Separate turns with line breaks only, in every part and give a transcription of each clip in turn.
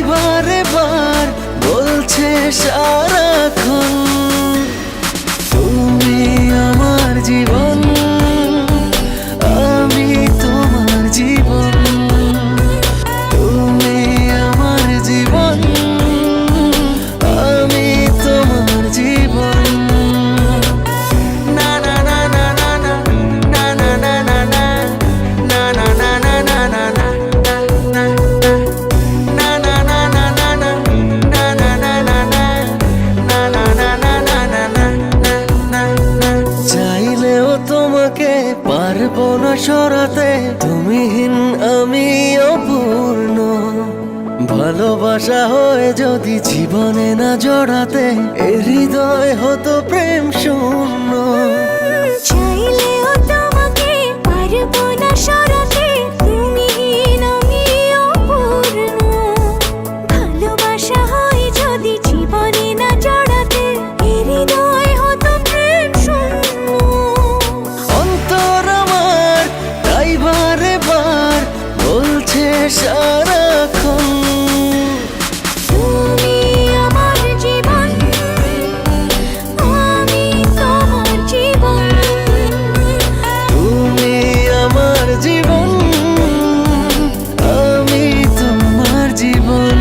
বারে বার বলছে সারাক্ষণ তুমি আমার জীবন, আমি তোমার জীবন। তুমি আমার জীবন, আমি তোমার জীবন। না না না না না না না না না না না না না না না না না না পারবো না সরাতে তুমিহীন আমি অপূর্ণ। ভালোবাসা হয়ে যদি জীবনে না জড়াতে এ হৃদয় হতো প্রেম শূন্য।
চাইলেও তোমাকে পারবো না সরাতে তুমিহীন আমি অপূর্ণ। ভালোবাসা হয়ে যদি জীবনে না জড়াতে এ হৃদয় হতো প্রেম শূন্য।
বলছে সারাক্ষণ
তুমি আমার জীবন, আমি তোমার জীবন।
তুমি আমার জীবন, আমি তোমার জীবন।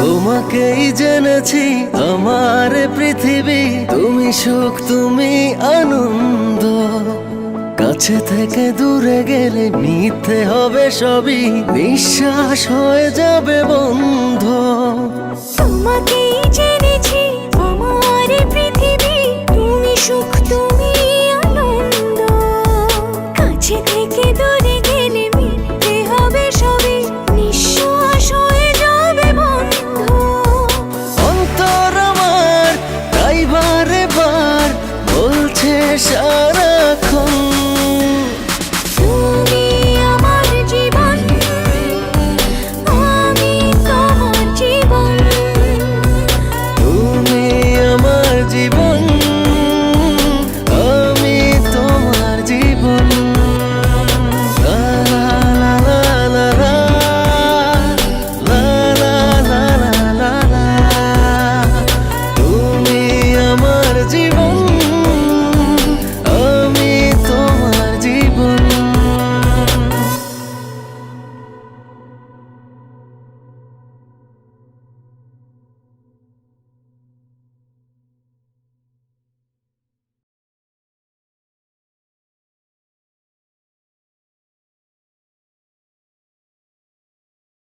তোমাকেই জেনেছি আমার পৃথিবী, তুমি সুখ তুমি আনন্দ। কাছে থেকে দূরে গেলে মিথ্যে হবে সবই, নিঃশ্বাস হয়ে যাবে বন্ধ।
তোমাকেই জেনেছি আমার পৃথিবী, তুমি সুখ তুমি